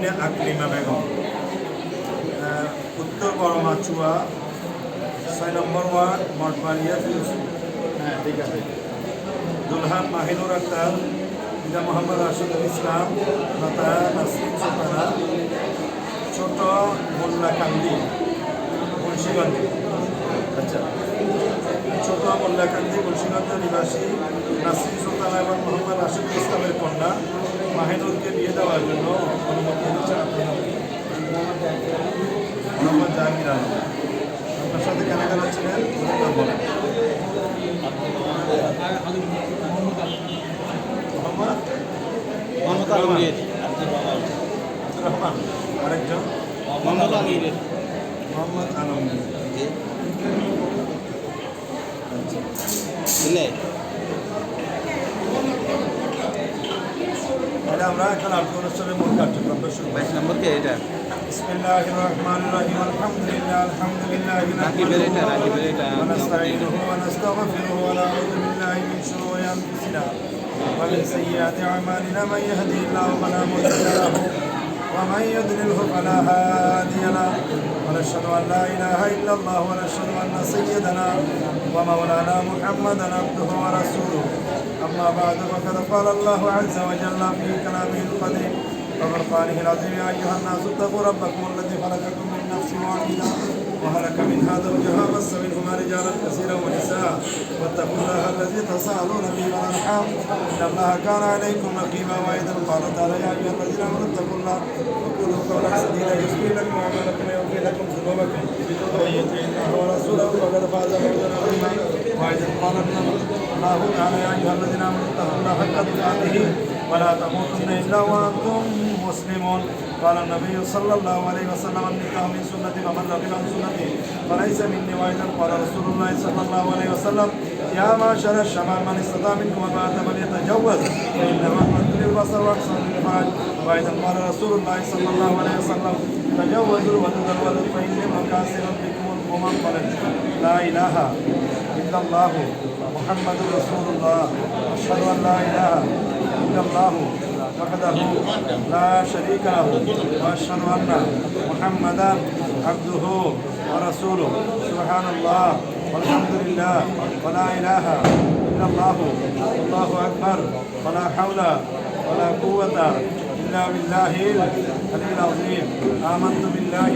নাসরিনে আকলিমা বেগম, উত্তর বড়মাচুয়া 6 নম্বর ওয়ার্ড মঠবাড়িয়া ফিরোজপুর। হ্যাঁ ঠিক আছে। দুলহান মাহিনুর আক্তার, পিতা মোহাম্মদ রাশিদুল ইসলাম, মাতা নাসরিন সুলতানা, ছোট মোল্লাকান্দি, মুন্সিগঞ্জ। আচ্ছা, ছোট মোল্লাকান্দি মুন্সিগঞ্জ নিবাসী নাসরিন সুলতানা এবং মোহাম্মদ রাশিদুল ইসলামের কন্যা মাহিনুরকে বিয়ে দেওয়ার জন্য অনুমতি দিচ্ছেন আপনি? মোহাম্মদ জাহাঙ্গীর আলম। আপনার সাথে কেন কেন ছিলেন বলেন। মোহাম্মদ আলমগীর, আব্দুর রহমান, আরেকজন মোহাম্মদ আলমগীর। মোহাম্মদ আলমগীর। বুঝলে এটা আমরা এখন আলোচনা অনুষ্ঠানের মূল কার্যক্রম শুরু করি। 22 নম্বর কে এটা? বিসমিল্লাহির রাহমানির রাহিম, আলহামদুলিল্লাহি রাকিব বেরেটা ওয়া নাস্তাঈনুহু ওয়া নাস্তাগফিরুহু ওয়া নাউযু বিল্লাহি মিন শুরুরি আনফুসিনা ওয়া মিন সাইয়্যাতি আ'মালিনা মান ইয়াহদিহিল্লাহু ফালা মুদিল্লা লাহু ওয়া মান ইউদ্লিলহু ফালা হাদিয়া লাহু ওয়া নাশহাদু আন লা ইলাহা ইল্লাল্লাহু ওয়া নাশহাদু আন্না সাইয়্যিদানা ওয়া মাওলানা মুহাম্মাদান আবদুহু ওয়া রাসূলুহু। أما بعد فقد قال الله عز وجل في كلامه القديم وفرقانه العظيم: يا أيها الناس اتقوا ربكم الذي خلقكم من نفس واحدة وخلق منها زوجها وبث منهما رجالا كثيرا ونساء واتقوا الله الذي تساءلون به والأرحام إن الله كان عليكم رقيبا. وأيضا قال تعالى: يا أيها الذين آمنوا اتقوا الله وقولوا قولا سديدا يغفر لكم أعمالكم ويغفر لكم ذنوبكم ومن يطع الله ورسوله فقد فاز فوزا عظيما. وأيضا قال الله تعالى: يا أيها الذين آمنوا اتقوا الله حق تقاته ولا تموتن إلا وأنتم مسلمون. قال النبي صلى الله عليه وسلم: النكاح من سنتي ومن رغب عن سنتي فليس مني. وأيضا قال رسول الله صلى الله عليه وسلم: يا معشر الشباب من استطاع منكم الباءة فليتجوز فإنما غض للبصر وأحسن للفرج. وأيضا قال رسول الله صلى الله عليه وسلم: تجوزوا الودود الولد فإني مكاسر بكم الأمم. لا إله إلا الله محمد رسول الله. أشهد أن لا إله إلا الله وحده لا شريك له وأشهد أن محمدا عبده ورسوله. سبحان الله والحمد لله ولا إله إلا الله والله أكبر ولا حول ولا قوة إلا بالله العلي العظيم. آمنت بالله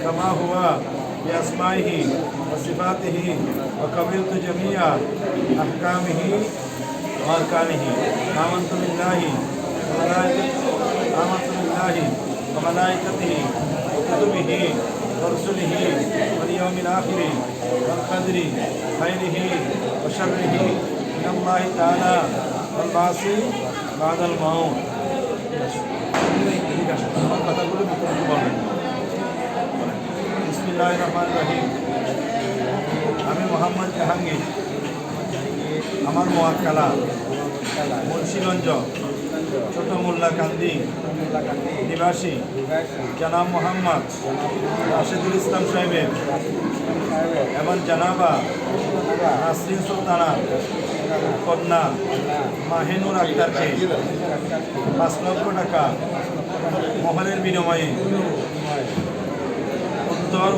كما هو بأسمائه وصفاته وقبلت جميع أحكامه وأركانه. آمنت بالله وملائكته وكتبه ورسله واليوم الآخر والقدر خيره وشره من الله تعالى والبعث بعد الموت. কথাগুলো বলবেন। বিসমিল্লাহির রহমানির রহিম। আমি মোহাম্মদ জাহাঙ্গীর, আমার মোয়াক্কালা মুন্সিগঞ্জ ছোট মোল্লাকান্দি নিবাসী জনাব মোহাম্মদ রাশিদুল ইসলাম সাহেবের এবং জানাবা নাসরিন সুলতানার কন্যা মাহিনুর আক্তারকে 5 লক্ষ টাকা মহরের বিনিময়ে উত্তর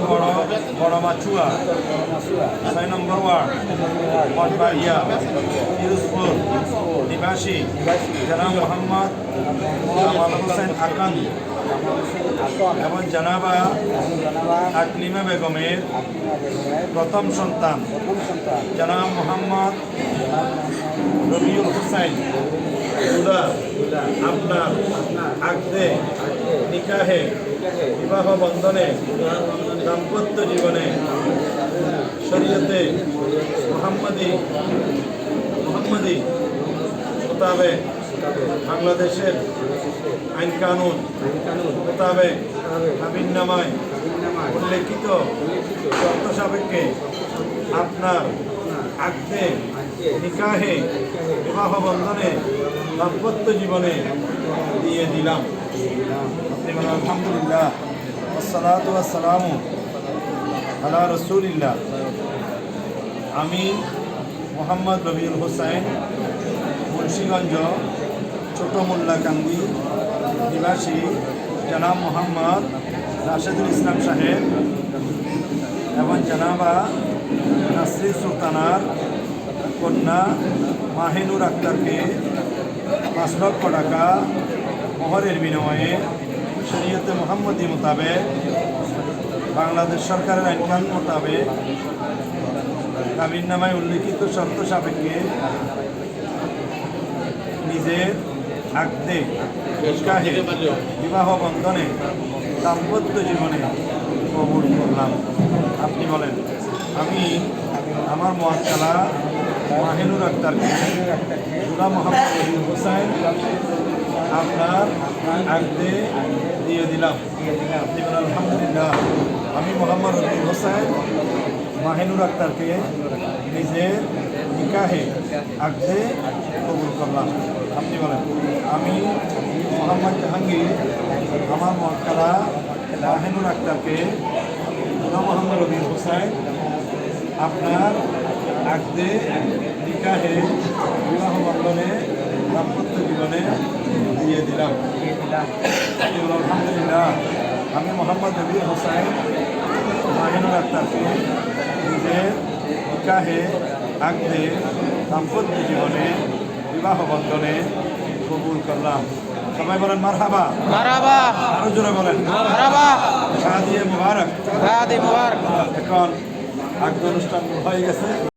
বড়মাচুয়া 6 নম্বর ওয়ার্ড মঠবাড়িয়া ফিরোজপুর নিবাসী জনাব মোহাম্মদ কামাল হোসেন আকান এবং জানাবা আকলিমা বেগমের প্রথম সন্তান জনাব মোহাম্মদ রবিউল হুসাইন আপনার আকদে নিকাহে বিবাহ বন্ধনে দাম্পত্য জীবনে শরীয়তে মোহাম্মদী মোতাবেক বাংলাদেশের আইন কানুন মোতাবেক আমিননামায় উল্লেখিত শর্ত সাপেক্ষে আপনার আকদে নিকাহে বিবাহ বন্ধনে দাম্পত্য জীবনে দিয়ে দিলাম। আলহামদুলিল্লাহ ওয়াসসালাতু ওয়াসসালামু আলা রাসূলিল্লাহ। আমি মোহাম্মদ রবিউল হুসাইন, মুন্সিগঞ্জ ছোট মোল্লাকান্দি নিবাসী জনাব মোহাম্মদ রাশেদুল ইসলাম সাহেব এবং জনাবা নাসরিন সুলতানার কন্যা মাহিনুর আক্তারকে 5 লক্ষ টাকা মোহরের বিনিময়ে শরীয়তে মুহাম্মদী মোতাবেক বাংলাদেশ সরকারের আইনকানুন মোতাবেক কাবিননামায় উল্লিখিত শর্ত সাপেক্ষে নিজের আগ্নে নিকাহে বিবাহ বন্ধনে দাম্পত্য জীবনে কবুল করলাম। আপনি বলেন, আমি আমার মুআক্কালা মাহিনুর আক্তারকে গোলাম মোহাম্মদ রবিউল হোসেন আপনার আগ্নে দিয়ে দিলাম। আপনি বলেন আলহামদুলিল্লাহ। আমি মোহাম্মদ রবিউল হোসেন মাহিনুর আক্তারকে নিজের নিকাহে আগ্নে কবুল করলাম। আপনি বলেন, আমি মোহাম্মদ জাহাঙ্গীর আমার মুআক্কালা মাহিনুর আক্তারকে গোলাম মোহাম্মদ রবিউল হোসেন আপনার আগ্নে নিকাহে বিবাহ বন্ধনে দাম্পত্য জীবনে দিয়ে দিলাম। আলহামদুলিল্লাহ। আমি মোহাম্মদ রবিউল হোসেন মাহিনুর আক্তারকে নিজের নিকাহে আগ্নে দাম্পত্য জীবনে বিবাহ বন্ধনে কবুল করলাম। সবাই বলেন মারহাবা। মারহাবা। আরো জোরে বলেন মারহাবা। শাদি মুবারক। শাদি মুবারক। এখন আগ্নে অনুষ্ঠান হয়ে গেছে।